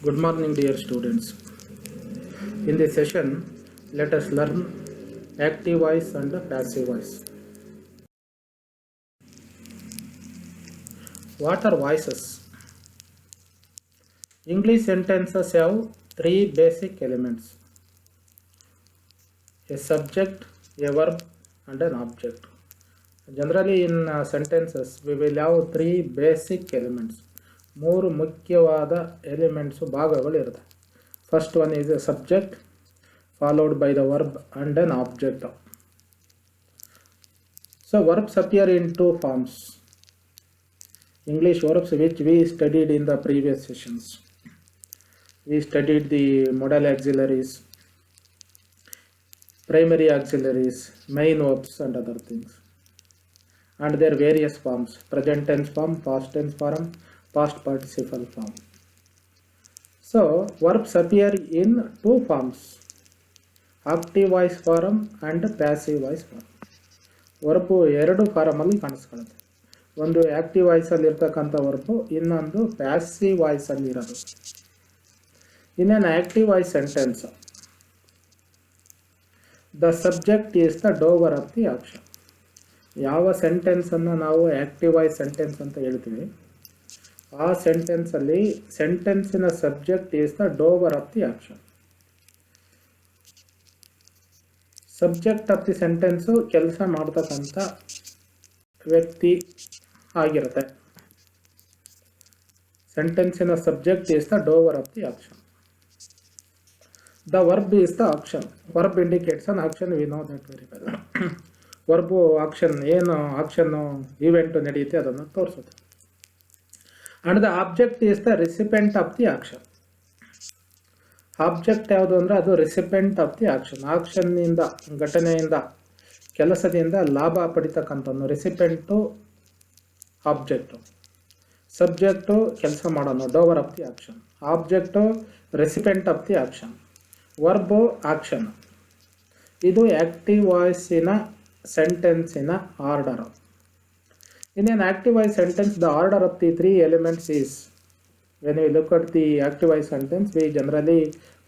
Good morning, dear students. In this session, let us learn active voice and passive voice. What are voices? English sentences have three basic elements: a subject, a verb, and an object. Generally, in sentences, we will have three basic elements. ಮೂರು ಮುಖ್ಯವಾದ elements ಭಾಗಗಳಿರುತ್ತೆ. First one is a subject, followed by the verb and an object. So verbs appear in two forms. English verbs which we studied in the previous sessions. We studied the modal auxiliaries, primary auxiliaries, main verbs and other things. And their various forms: present tense form, past tense form, past participle form. So verbs appear in two forms: active voice form and passive voice form. Verb ಎರಡು ಫಾರಮಲ್ಲಿ ಕಾಣಿಸ್ಕೊಳ್ಳುತ್ತೆ. ಒಂದು active ವಾಯ್ಸಲ್ಲಿ ಇರ್ತಕ್ಕಂಥ verb, ಇನ್ನೊಂದು passive ವಾಯ್ಸಲ್ಲಿ ಇರೋದು. ಇನ್ನೇನು active voice sentence, the subject is the doer of the action. ಯಾವ ಸೆಂಟೆನ್ಸನ್ನು ನಾವು ಆಕ್ಟಿವ್ ವಾಯ್ಸ್ ಸೆಂಟೆನ್ಸ್ ಅಂತ ಹೇಳ್ತೀವಿ, ಆ ಸೆಂಟೆನ್ಸಲ್ಲಿ ಸೆಂಟೆನ್ಸಿನ subject is the doer of the action. Subject of the sentence ಕೆಲಸ ಮಾಡ್ತಕ್ಕಂಥ ವ್ಯಕ್ತಿ ಆಗಿರುತ್ತೆ. ಸೆಂಟೆನ್ಸಿನ subject is the doer of the action. The verb is the action. Verb indicates an action, we know that very well. Verb action, ಏನು ಆಕ್ಷನ್ನು event ನಡೆಯುತ್ತೆ ಅದನ್ನು ತೋರಿಸುತ್ತೆ. And the object is the recipient of the action. Object ಯಾವುದು ಅಂದರೆ ಅದು recipient of the action. ಆಕ್ಷನ್ನಿಂದ, ಘಟನೆಯಿಂದ, ಕೆಲಸದಿಂದ ಲಾಭ ಪಡಿತಕ್ಕಂಥದ್ದು ರಿಸಿಪೆಂಟು ಆಬ್ಜೆಕ್ಟು. ಸಬ್ಜೆಕ್ಟು ಕೆಲಸ ಮಾಡೋನು, doer of the action. Object recipient of the action. Verb action. ಇದು ಆಕ್ಟಿವ್ ವಾಯ್ಸಿನ ಸೆಂಟೆನ್ಸಿನ order. In an active voice sentence, the order of the three elements is, when we look at the active voice sentence, we generally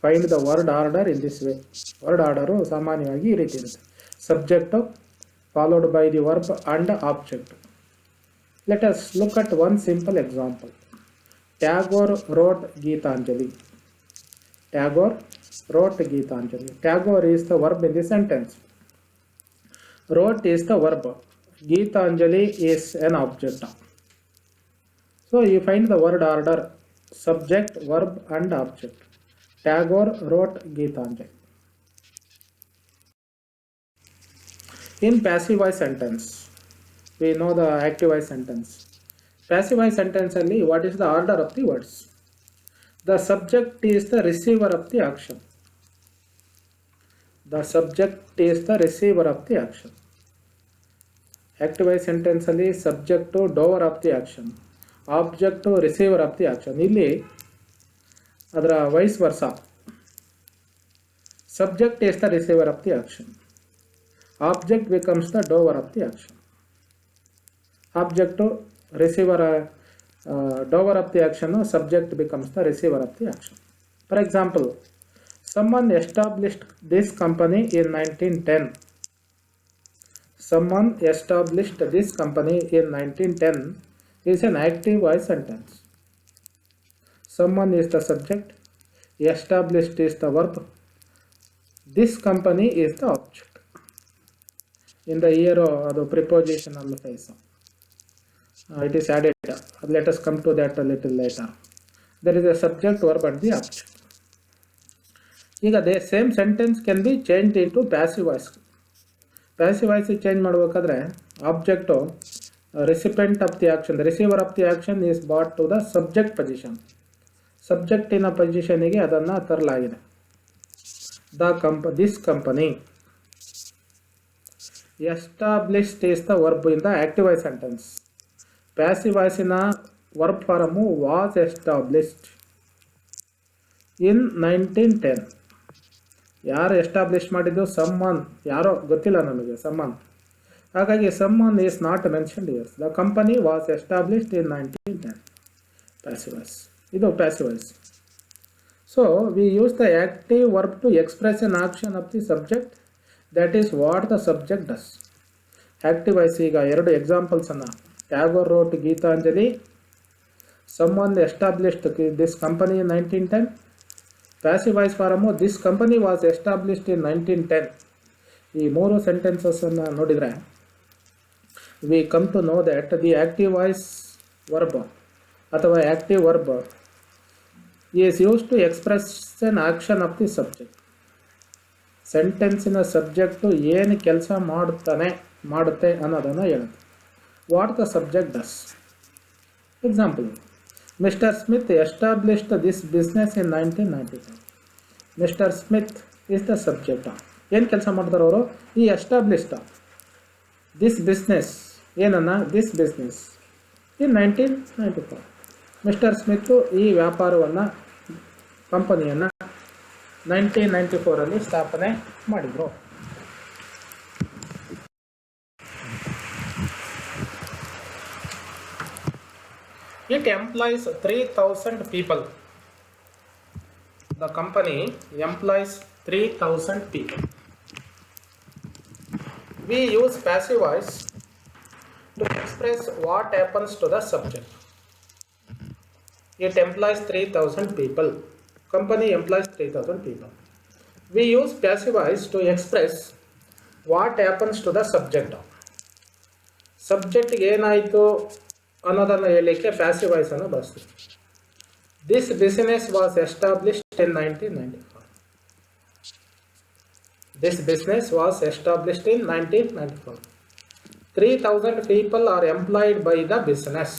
find the word order in this way. Word order ಸಾಮಾನ್ಯವಾಗಿ ಈ ರೀತಿ ಇರುತ್ತೆ: subject followed by the verb and object. Let us look at one simple example. Tagore wrote Geetanjali. Tagore wrote Geetanjali. Tagore is the verb in the sentence. Wrote is the verb. Geetanjali is an object. So you find the word order: subject, verb and object. Tagore wrote Geetanjali. In passive voice sentence, we know the active voice sentence. Passive voice sentence alli, what is the order of the words? The subject is the receiver of the action. The subject is the receiver of the action. Active voice sentence ಅಲ್ಲಿ subject doer of the action, object receiver of the action. ಇಲ್ಲಿ ಅದರ vice versa. Subject is the receiver of the action, object becomes the doer of the action. Object receiver, doer of the ಆಕ್ಷನ್ನು, subject becomes the receiver of the action. For example, someone established this company in 1910. Someone established this company in 1910 is an active voice sentence. Someone is the subject, established is the verb, this company is the object. In the year the prepositional phase, it is added. Let us come to that a little later. There is a subject, verb and the object. ಈಗ the same sentence can be change into passive voice. Passive ವಾಯ್ಸಿಗೆ change ಮಾಡಬೇಕಾದ್ರೆ object recipient of the action, receiver of the action is brought to the subject position. ಸಬ್ಜೆಕ್ಟಿನ ಪೊಸಿಷನಿಗೆ ಅದನ್ನು ತರಲಾಗಿದೆ. This company. Established is the verb in the active voice sentence. Passive ವಾಯ್ಸಿನ verb form was established in 1910. ಯಾರು establish ಮಾಡಿದ್ದು? Summon, ಯಾರೋ ಗೊತ್ತಿಲ್ಲ ನಮಗೆ, ಸಮ್ಮನ್. ಹಾಗಾಗಿ someone is not mentioned years. The company was established in 1910. Passive voice. ಇದು passive voice. So we use the active verb to express an action of the subject, that is what the subject does. Active voice ಈಗ ಎರಡು examples ಅನ್ನ Tagore wrote Geetanjali, someone established this company in 1910. Passive voice form this company was established in 1910. ಈ ಮೂರು sentences ಅನ್ನು ನೋಡಿದರೆ we come to know that the active voice verb ಅಥವಾ active verb is used to express an action of the subject. ಸೆಂಟೆನ್ಸಿನ subject ಏನು ಕೆಲಸ ಮಾಡುತ್ತೆ ಅನ್ನೋದನ್ನು ಹೇಳುತ್ತೆ. What the subject does. Example, mister Smith established this business in 1995. Mister Smith is the subject. ಏನು ಕೆಲಸ ಮಾಡ್ತಾರೆ ಅವರು? ಈ ಎಸ್ಟಾಬ್ಲಿಷ್ಡ್ ದಿಸ್ ಬಿಸ್ನೆಸ್, ಏನನ್ನ this business in 1994. Mister Smith ಈ ವ್ಯಾಪಾರವನ್ನು, ಕಂಪನಿಯನ್ನು 1994 ಸ್ಥಾಪನೆ ಮಾಡಿದರು. It employs 3,000 people. The company employs 3,000 people. We use passive voice to express what happens to the subject. It employs 3,000 people. Company employs 3,000 people. We use passive voice to express what happens to the subject. Subject ಏನಾಯಿತು ಅನ್ನೋದನ್ನು ಹೇಳಲಿಕ್ಕೆ passive voice ಅನ್ನು ಬಳಸ್ತೀವಿ. This business was established in 1994. This business was established in 1994. 3,000 people are employed by the business.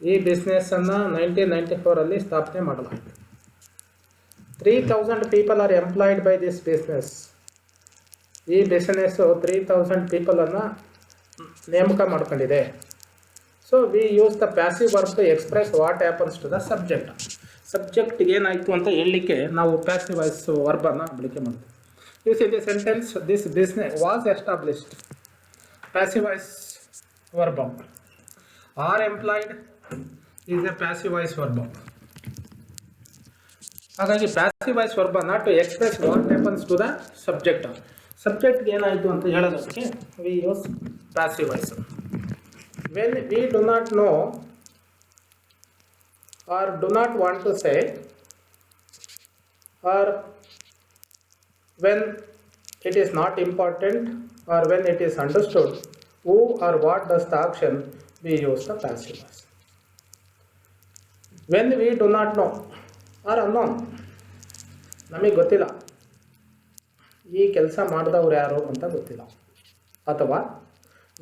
ಈ business ಅನ್ನು 1994 ಸ್ಥಾಪನೆ ಮಾಡಲಾಯಿತು. 3,000 people are employed by this business. ಈ ಬಿಸ್ನೆಸ್ 3,000 people ಅನ್ನು ನೇಮಕ ಮಾಡ್ಕೊಂಡಿದೆ. So we use the passive verb to express what happens to the subject. Subject ಏನಾಯಿತು ಅಂತ ಹೇಳಲಿಕ್ಕೆ ನಾವು ಪ್ಯಾಸಿವ್ ವಾಯ್ಸ್ ವರ್ಬನ್ನು ಬಳಕೆ ಮಾಡ್ತೀವಿ. Use in the sentence this business was established. Passive voice verb. Are employed is a passive voice verb. ಹಾಗಾಗಿ passive voice ವರ್ಬನ್ನು to express what happens to the subject. ಸಬ್ಜೆಕ್ಟ್ಗೆ ಏನಾಯಿತು ಅಂತ ಹೇಳೋದಕ್ಕೆ we use passive voice. When we do not know or do not want to say, or when it is not important or when it is understood who or what does the action, we use the passive voice. When we do not know or unknown, ನಮಗೆ ಗೊತ್ತಿಲ್ಲ ಈ ಕೆಲಸ ಮಾಡಿದವ್ರು ಯಾರು ಅಂತ ಗೊತ್ತಿಲ್ಲ, ಅಥವಾ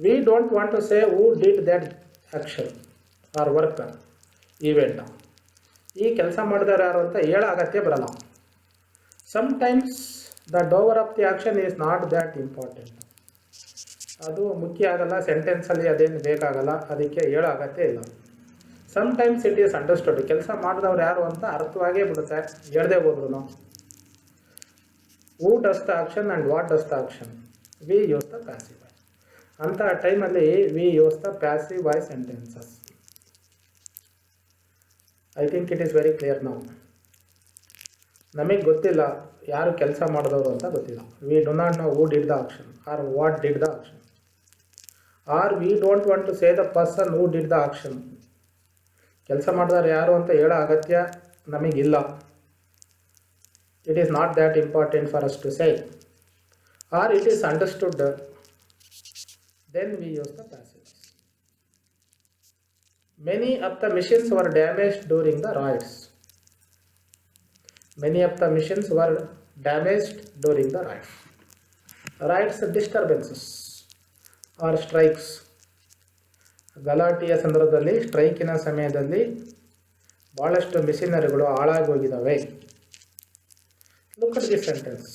we don't want to say who did that action or work event. ಈ ಕೆಲಸ ಮಾಡಿದವ್ರು ಯಾರು ಅಂತ ಹೇಳೋ ಅಗತ್ಯ ಬರಲ್ಲ. Sometimes the doer of the action is not that important. ಅದು ಮುಖ್ಯ ಆಗಲ್ಲ, ಸೆಂಟೆನ್ಸಲ್ಲಿ ಅದೇನು ಬೇಕಾಗಲ್ಲ, ಅದಕ್ಕೆ ಹೇಳೋ ಅಗತ್ಯ ಇಲ್ಲ. Sometimes it is understood. ಕೆಲಸ ಮಾಡಿದವ್ರು ಯಾರು ಅಂತ ಅರ್ಥವಾಗೇ ಬಿಡುತ್ತೆ ಹೇಳ್ದೆ ಹೋದ್ರು. Who does the action and what does the action, we use the passive. ಅಂಥ ಟೈಮಲ್ಲಿ we use the passive voice sentences. I think it is very clear now. ನಮಗೆ ಗೊತ್ತಿಲ್ಲ ಯಾರು ಕೆಲಸ ಮಾಡಿದವರು ಅಂತ ಗೊತ್ತಿಲ್ಲ. We do not know who did the action or what did the action. Or we don't want to say the person who did the action. ಕೆಲಸ ಮಾಡಿದವ್ರು ಯಾರು ಅಂತ ಹೇಳೋ ಅಗತ್ಯ ನಮಗಿಲ್ಲ. It is not that important for us to say. Or it is understood, then we use the passive voice. Many of the machines were damaged during the riots. Many of the machines were damaged during the riots. Riots, disturbances or strikes. ಗಲಾಟೆಯ ಸಂದರ್ಭದಲ್ಲಿ, ಸ್ಟ್ರೈಕಿನ ಸಮಯದಲ್ಲಿ ಭಾಳಷ್ಟು ಮಿಷಿನರಿಗಳು ಹಾಳಾಗಿ ಹೋಗಿದ್ದಾವೆ. Look at this sentence.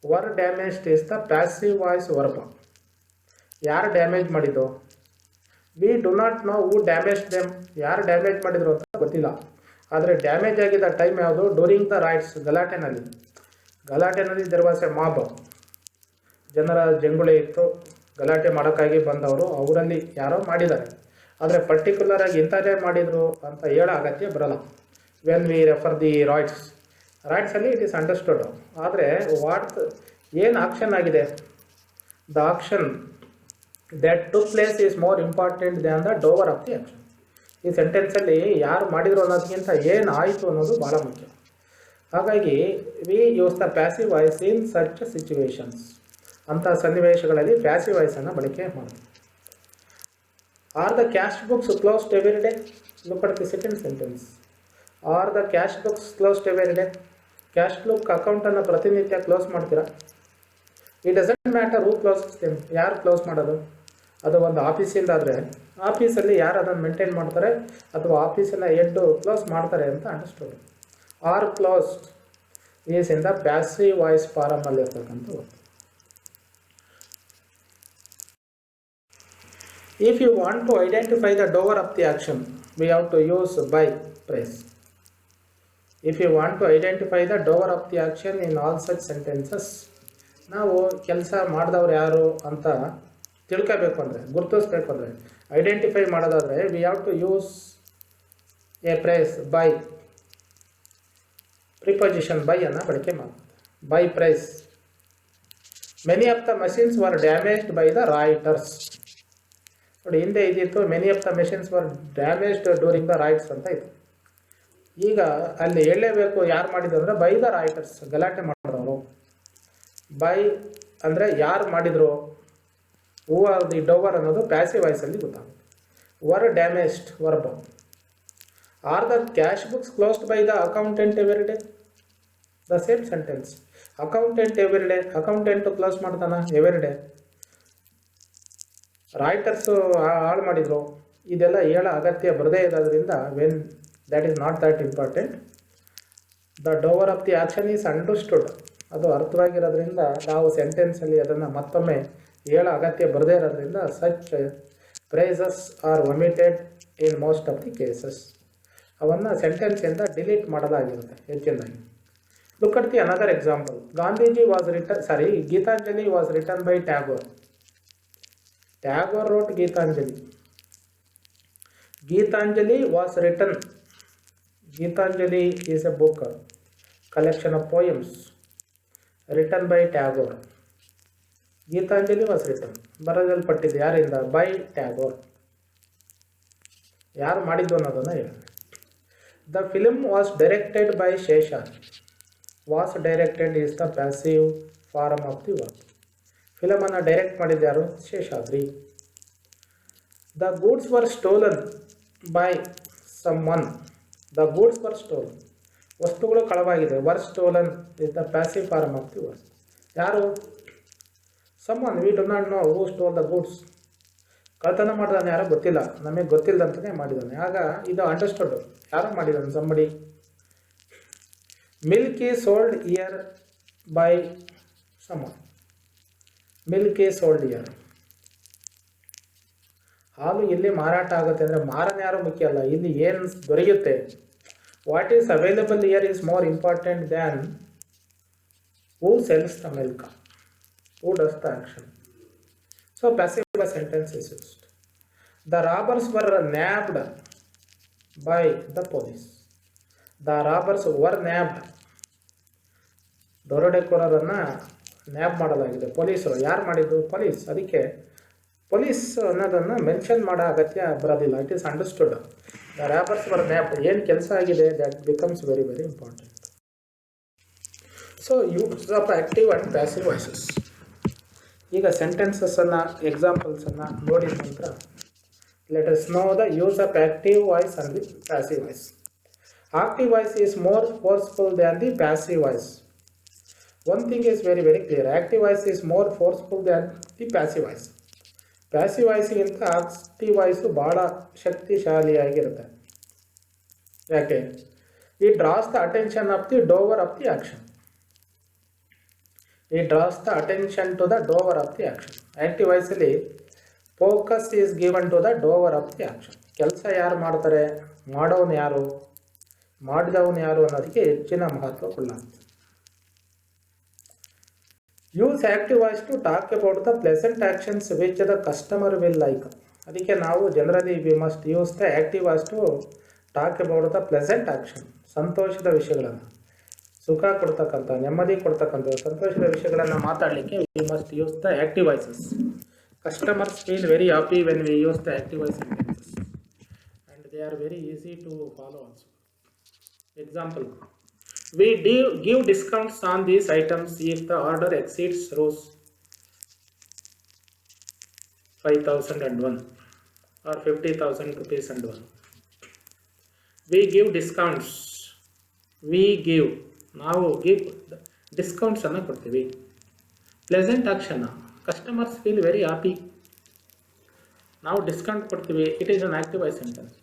Were damaged is the passive voice verb. ಯಾರು damage ಮಾಡಿದ್ದು? We do not know who damage them. ಯಾರು damage ಮಾಡಿದ್ರು ಅಂತ ಗೊತ್ತಿಲ್ಲ. ಆದರೆ ಡ್ಯಾಮೇಜ್ ಆಗಿದ್ದ ಟೈಮ್ ಯಾವುದು? ಡ್ಯೂರಿಂಗ್ ದ ರೈಟ್ಸ್, ಗಲಾಟೆನಲ್ಲಿ. ಗಲಾಟೆನಲ್ಲಿ ದೆರ್ ವಾಸ್ ಎ ಮಾಬ್. ಜನರ ಜಂಗುಳಿ ಇತ್ತು, ಗಲಾಟೆ ಮಾಡೋಕ್ಕಾಗಿ ಬಂದವರು ಅವರಲ್ಲಿ ಯಾರೋ ಮಾಡಿದ್ದಾರೆ. ಆದರೆ ಪರ್ಟಿಕ್ಯುಲರ್ ಆಗಿ ಇಂಥದ್ದೇ ಮಾಡಿದರು ಅಂತ ಹೇಳೋ ಅಗತ್ಯ ಬರಲ್ಲ. ವೆನ್ ವಿ ರೆಫರ್ ದಿ ರೈಟ್ಸಲ್ಲಿ ಇಟ್ ಈಸ್ ಅಂಡರ್ಸ್ಟುಡ್. ಆದರೆ ಏನು ಆಕ್ಷನ್ ಆಗಿದೆ, the action that took place is more important than the doer of the action. ಈ ಸೆಂಟೆನ್ಸಲ್ಲಿ ಯಾರು ಮಾಡಿದ್ರು ಅನ್ನೋದಕ್ಕಿಂತ ಏನು ಆಯಿತು ಅನ್ನೋದು ಭಾಳ ಮುಖ್ಯ. ಹಾಗಾಗಿ V use the passive voice in such situations. ಅಂಥ ಸನ್ನಿವೇಶಗಳಲ್ಲಿ ಪ್ಯಾಸಿವ್ ವಾಯ್ಸನ್ನು ಬಳಕೆ ಮಾಡ್ತೀವಿ. Are the cash books closed every day? Look at the second sentence. Are the cash books closed every day? Cash book ಅಕೌಂಟನ್ನು ಪ್ರತಿನಿತ್ಯ ಕ್ಲೋಸ್ ಮಾಡ್ತೀರಾ? It doesn't matter who closes them. ಯಾರು close ಮಾಡೋದು? ಅದು ಒಂದು ಆಫೀಸಿಂದ ಆದರೆ ಆಫೀಸಲ್ಲಿ ಯಾರು ಅದನ್ನು ಮೇಂಟೈನ್ ಮಾಡ್ತಾರೆ ಅಥವಾ ಆಫೀಸನ್ನು ಹೆಡ್ಡು ಕ್ಲೋಸ್ ಮಾಡ್ತಾರೆ ಅಂತ understood. Are closed is in the passive voice ಫಾರಮಲ್ಲಿ ಇರ್ತಕ್ಕಂಥ. If you want to identify the doer of the action we have to use by phrase. If you want to identify the doer of the action in all such sentences, ನಾವು ಕೆಲಸ ಮಾಡಿದವ್ರು ಯಾರು ಅಂತ ತಿಳ್ಕೋಬೇಕು ಅಂದರೆ, ಗುರುತಿಸ್ಬೇಕು ಅಂದರೆ, ಐಡೆಂಟಿಫೈ ಮಾಡೋದಾದರೆ we have to use a phrase by. Preposition by ಅನ್ನು ಬಳಕೆ ಮಾಡ್ತಾರೆ. By phrase. Many of the machines were damaged by the rioters. ನೋಡಿ, ಹಿಂದೆ ಇದಿತ್ತು many of the machines were damaged during the riots ಅಂತ ಇತ್ತು. ಈಗ ಅಲ್ಲಿ ಹೇಳಲೇಬೇಕು ಯಾರು ಮಾಡಿದ್ರು ಅಂದರೆ ಬೈ ದ ರಾಯ್ಟರ್ಸ್, ಗಲಾಟೆ ಮಾಡಿದವರು. ಬೈ ಅಂದರೆ ಯಾರು ಮಾಡಿದ್ರು, ಹೂ ಆರ್ ದಿ ಡೋವರ್ ಅನ್ನೋದು ಪ್ಯಾಸಿವ್ ವಾಯ್ಸಲ್ಲಿ ಗೊತ್ತಾಗುತ್ತೆ. Var damaged verb. Are the cash books closed by the accountant every day? The same sentence. Accountant every day, accountant close ಮಾಡ್ತಾನ ಎವ್ರಿ ಡೇ. ರಾಯ್ಟರ್ಸು ಹಾಳು ಮಾಡಿದರು, ಇದೆಲ್ಲ ಹೇಳೋ ಅಗತ್ಯ ಬರದೇ ಇರೋದ್ರಿಂದ when that is not that important. The doer of the action is understood. ಅದು ಅರ್ಥವಾಗಿರೋದ್ರಿಂದ ನಾವು ಸೆಂಟೆನ್ಸಲ್ಲಿ ಅದನ್ನು ಮತ್ತೊಮ್ಮೆ ಹೇಳೋ ಅಗತ್ಯ ಬರದೇ ಇರೋದ್ರಿಂದ such phrases are omitted in most of the cases. ಅವನ್ನು ಸೆಂಟೆನ್ಸಿಂದ ಡಿಲೀಟ್ ಮಾಡೋದಾಗಿರುತ್ತೆ ಹೆಚ್ಚಿನದಾಗಿ. Look at the another example. Gandhiji was Gitanjali was written by Tagore. Tagore wrote Gitanjali. Gitanjali was written. Gitanjali is a book, collection of poems written by Tagore. Gitanjali was written, ಬರೆಯಲ್ಪಟ್ಟಿದ್ದು ಯಾರಿಂದ? By Tagore. ಯಾರು ಮಾಡಿದ್ದು ಅನ್ನೋದನ್ನು ಹೇಳಿ. The film was directed by Seshadri. Was directed is the passive form of the work. ಫಿಲಮನ್ನು direct ಮಾಡಿದ್ದು ಯಾರು? Seshadri. The goods were stolen by someone. The goods were stolen. ವಸ್ತುಗಳು ಕಳವಾಗಿದೆ. Were stolen is the passive form of the word. ಯಾರು? Someone. We do not know who stole the goods. ಕಳ್ತನ ಮಾಡಿದಾನೆ ಯಾರೋ ಗೊತ್ತಿಲ್ಲ, ನಮಗೆ ಗೊತ್ತಿಲ್ಲದಂತಲೇ ಮಾಡಿದ್ದಾನೆ. ಆಗ ಇದು ಅಂಡರ್ಸ್ಟುಡ್, ಯಾರೋ ಮಾಡಿದ್ದಾನೆ, somebody. Milk is sold year by someone. Milk is sold year. ಹಾಲು ಇಲ್ಲಿ ಮಾರಾಟ ಆಗುತ್ತೆ ಅಂದರೆ ಮಾರನೇ ಯಾರು ಮುಖ್ಯ ಅಲ್ಲ, ಇಲ್ಲಿ ಏನು ದೊರೆಯುತ್ತೆ. What is available here is more important than who sells the milk, who does the action. So passive sentence is used. The robbers were nabbed by the police. The robbers were nabbed. ದರೋಡೆಕೋರರನ್ನು nab ಮಾಡಲಾಗಿದೆ. ಪೊಲೀಸರು. ಯಾರು ಮಾಡಿದ್ದು? Police. ಅದಕ್ಕೆ police ಅನ್ನೋದನ್ನು mention ಮಾಡೋ ಅಗತ್ಯ ಬರೋದಿಲ್ಲ. It is understood. The robbers were nabbed. ಏನು ಕೆಲಸ ಆಗಿದೆ, that becomes very very important. So use of active and passive voices. ಈಗ ಸೆಂಟೆನ್ಸಸ್ಸನ್ನು, ಎಕ್ಸಾಂಪಲ್ಸನ್ನು ನೋಡಿದ ನಂತರ let us know the use of active voice and the passive voice. Active voice is more forceful than the passive voice. One thing is very very clear. Active voice is more forceful than the passive voice. Passive ವಾಯ್ಸಿಗಿಂತ active voice ಭಾಳ ಶಕ್ತಿಶಾಲಿಯಾಗಿರುತ್ತೆ. ಯಾಕೆ? It draws the attention of the doer of the action. It draws the attention to the doer of the action. Active ವಾಯ್ಸಲ್ಲಿ focus is given to the doer of the action. ಕೆಲಸ ಯಾರು ಮಾಡ್ತಾರೆ, ಮಾಡೋನು ಯಾರು, ಮಾಡಿದವನು ಯಾರು ಅನ್ನೋದಕ್ಕೆ ಹೆಚ್ಚಿನ ಮಹತ್ವ ಕೊಡಲಾಗುತ್ತೆ. Use active voice to talk about the pleasant actions which the customer will like. ಅದಕ್ಕೆ ನಾವು generally we must use the active voice to talk about the pleasant action. ಸಂತೋಷದ ವಿಷಯಗಳನ್ನು, ಸುಖ ಕೊಡ್ತಕ್ಕಂಥ, ನೆಮ್ಮದಿ ಕೊಡ್ತಕ್ಕಂಥ ಸಂತೋಷದ ವಿಷಯಗಳನ್ನು ಮಾತಾಡಲಿಕ್ಕೆ we must use the active voices. Customers feel very happy when we use the active voice sentences and they are very easy to follow also. Example, we give discounts on these items if the order exceeds rupees 5,001 or 50,000 rupees and 1. We give discounts. ನಾವು give discounts ಅನ್ನು ಕೊಡ್ತೀವಿ. Pleasant action, customers feel very happy, ನಾವು discount ಕೊಡ್ತೀವಿ. It is an active voice sentence.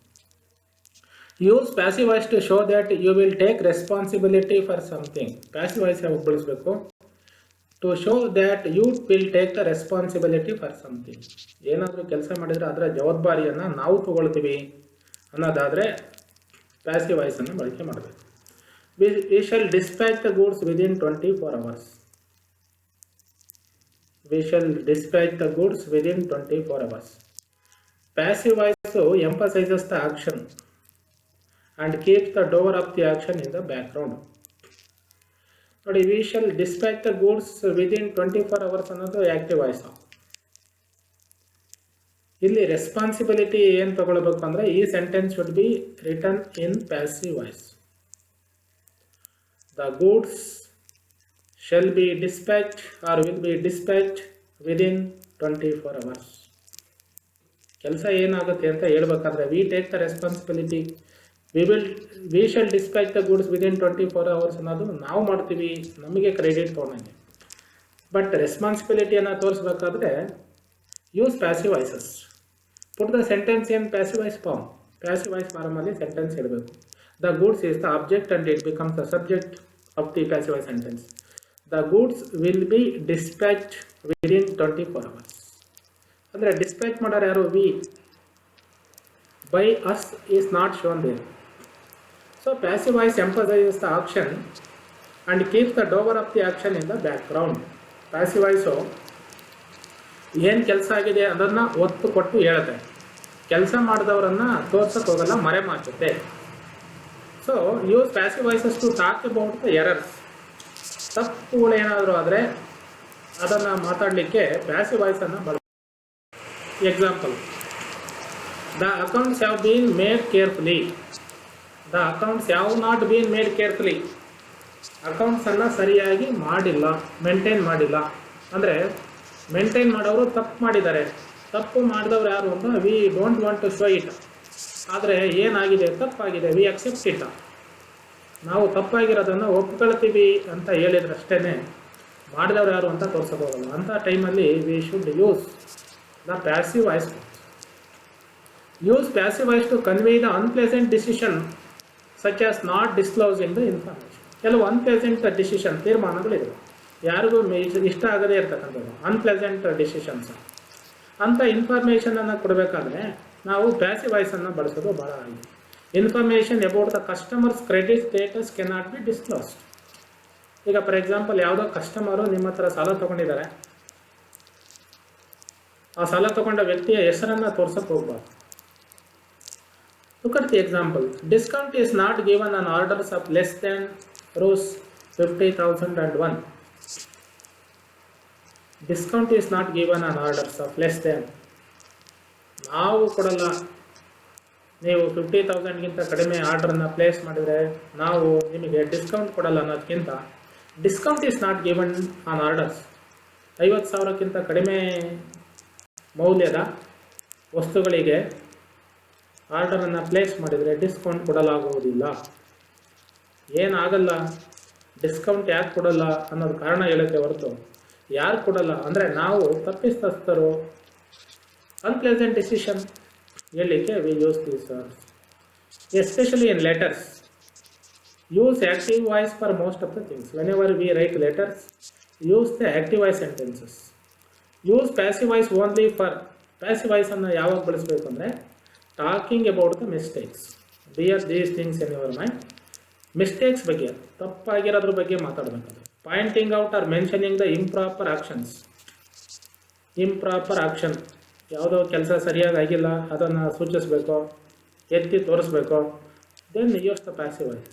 Use passive voice to show that you will take responsibility for something. Passive voice ಯಾವಾಗ ಬಳಸಬೇಕು? To show that you will take the responsibility for something. ಏನಾದರೂ ಕೆಲಸ ಮಾಡಿದರೆ ಅದರ ಜವಾಬ್ದಾರಿಯನ್ನು ನಾವು ತಗೊಳ್ತೀವಿ ಅನ್ನೋದಾದರೆ ಪ್ಯಾಸಿವ್ ವಾಯ್ಸನ್ನು ಬಳಕೆ ಮಾಡಬೇಕು. V shall dispatch the goods within 24 hours. V shall dispatch the goods within 24 hours. Passive voice emphasises the action and keeps the door of the action in the background. ನೋಡಿ, we shall dispatch the goods within 24 hours ಅನ್ನೋದು active voice. ಇಲ್ಲಿ responsibility ಏನು ತಗೊಳ್ಬೇಕು ಅಂದರೆ ಈ sentence should be written in passive voice. The goods shall be dispatch or will be dispatch within 24 hours. ಕೆಲಸ ಏನಾಗುತ್ತೆ ಅಂತ ಹೇಳ್ಬೇಕಾದ್ರೆ we take the responsibility, we shall dispatch the goods within 24 hours ಅನ್ನೋದು ನಾವು ಮಾಡ್ತೀವಿ, ನಮಗೆ ಕ್ರೆಡಿಟ್ ತೊಗೊಂಡಂಗೆ. ಬಟ್ ರೆಸ್ಪಾನ್ಸಿಬಿಲಿಟಿಯನ್ನು ತೋರಿಸ್ಬೇಕಾದ್ರೆ use passive voices. Put the sentence in passive voice form. Passive voice ಫಾರ್ಮಲ್ಲಿ ಸೆಂಟೆನ್ಸ್ ಹೇಳಬೇಕು. The goods is the object and it becomes the subject of the passive voice sentence. The goods will be dispatch within 24 hours. ಅಂದರೆ dispatch ಮಾಡೋರು ಯಾರು? We. By us is not shown there. So passive voice emphasizes the action and keeps the door of the action in the background. Passive voice ಏನು ಕೆಲಸ ಆಗಿದೆ ಅದನ್ನು ಒತ್ತು ಕೊಟ್ಟು ಹೇಳುತ್ತೆ, ಕೆಲಸ ಮಾಡಿದವರನ್ನು ತೋರ್ಸಕ್ಕೆ ಹೋಗಲ್ಲ, ಮರೆ ಮಾಚುತ್ತೆ. So use passive voices to talk about the errors. ತಪ್ಪುಗಳು ಏನಾದರೂ ಆದರೆ ಅದನ್ನು ಮಾತಾಡಲಿಕ್ಕೆ ಪ್ಯಾಸಿವ್ ವಾಯ್ಸನ್ನು ಬಳಸ್ತಾರೆ. Example, the accounts have been made carefully. The accounts have not been made carefully. ಅಕೌಂಟ್ಸನ್ನು ಸರಿಯಾಗಿ ಮಾಡಿಲ್ಲ, ಮೇಂಟೈನ್ ಮಾಡಿಲ್ಲ. ಅಂದರೆ ಮೇಂಟೈನ್ ಮಾಡೋರು ತಪ್ಪು ಮಾಡಿದ್ದಾರೆ. ತಪ್ಪು ಮಾಡಿದವ್ರು ಯಾರು ಅಂತ we don't want to show it. ಆದರೆ ಏನಾಗಿದೆ? ತಪ್ಪಾಗಿದೆ, ವಿ ಅಕ್ಸೆಪ್ಟ್ ಇಟ್. ನಾವು ತಪ್ಪಾಗಿರೋದನ್ನು ಒಪ್ಕೊಳ್ತೀವಿ ಅಂತ ಹೇಳಿದ್ರಷ್ಟೇ ಮಾಡಿದವ್ರು ಯಾರು ಅಂತ ತೋರ್ಸೋಕ್ಕೋಗಲ್ಲ. ಅಂಥ ಟೈಮಲ್ಲಿ we should use the passive voice. Use passive voice to convey the unpleasant decision such as not disclosing the information. ಕೆಲವು ಅನ್ಪ್ಲೆಸೆಂಟ್ ಡಿಸಿಷನ್, ತೀರ್ಮಾನಗಳಿವೆ, ಯಾರಿಗೂ ಇಷ್ಟ ಆಗದೇ ಇರ್ತಕ್ಕಂಥದ್ದು ಅನ್ಪ್ಲೆಸೆಂಟ್ ಡಿಸಿಷನ್ಸ್. ಅಂಥ ಇನ್ಫಾರ್ಮೇಷನನ್ನು ಕೊಡಬೇಕಾದ್ರೆ ನಾವು ಪ್ಯಾಸಿವ್ ವಾಯ್ಸನ್ನು ಬಳಸೋದು ಭಾಳ ಆಗಿದೆ. Information about the customers credit status cannot be disclosed. ಈಗ ಫಾರ್ ಎಕ್ಸಾಂಪಲ್, ಯಾವುದೋ ಕಸ್ಟಮರು ನಿಮ್ಮ ಹತ್ರ ಸಾಲ ತೊಗೊಂಡಿದ್ದಾರೆ, ಆ ಸಾಲ ತೊಗೊಂಡ ವ್ಯಕ್ತಿಯ ಹೆಸರನ್ನು ತೋರ್ಸೋಕ್ಕೆ ಹೋಗ್ಬಾರ್ದು. Look at the example. Discount is not given on orders of less than rupees 50,001. Discount is not given on orders of less than. ನಾವು ಕೊಡಲ್ಲ, ನೀವು 50,000ಗಿಂತ ಕಡಿಮೆ ಆರ್ಡರನ್ನು ಪ್ಲೇಸ್ ಮಾಡಿದರೆ ನಾವು ನಿಮಗೆ ಡಿಸ್ಕೌಂಟ್ ಕೊಡಲ್ಲ ಅನ್ನೋದಕ್ಕಿಂತ discount is not given on orders. 50,000ಕ್ಕಿಂತ ಕಡಿಮೆ ಮೌಲ್ಯದ ವಸ್ತುಗಳಿಗೆ ಆರ್ಡರನ್ನು ಪ್ಲೇಸ್ ಮಾಡಿದರೆ ಡಿಸ್ಕೌಂಟ್ ಕೊಡಲಾಗುವುದಿಲ್ಲ. ಏನಾಗಲ್ಲ, ಡಿಸ್ಕೌಂಟ್ ಯಾಕೆ ಕೊಡಲ್ಲ ಅನ್ನೋದು ಕಾರಣ ಹೇಳೋಕ್ಕೆ ಹೊರತು ಯಾರು ಕೊಡಲ್ಲ ಅಂದರೆ ನಾವು ತಪ್ಪಿತಸ್ಥರು. ಅನ್ಪ್ಲೆಸೆಂಟ್ ಡಿಸಿಷನ್ ಹೇಳಲಿಕ್ಕೆ we use these words. Especially in letters, use active voice for most of the things. Whenever we write letters, use the active voice sentences. Use passive voice only for. Passive ವಾಯ್ಸನ್ನು ಯಾವಾಗ ಬಳಸಬೇಕು ಅಂದರೆ talking about the mistakes. Bear these things in your mind. Mistakes ಬಗ್ಗೆ, ತಪ್ಪಾಗಿರೋದ್ರ ಬಗ್ಗೆ ಮಾತಾಡಬೇಕಾದ್ರೆ. Pointing out or mentioning the improper actions. Improper action, ಯಾವುದೋ ಕೆಲಸ ಸರಿಯಾಗಿ ಆಗಿಲ್ಲ ಅದನ್ನು ಸೂಚಿಸಬೇಕು, ಎತ್ತಿ ತೋರಿಸ್ಬೇಕು. Then use the passive voice.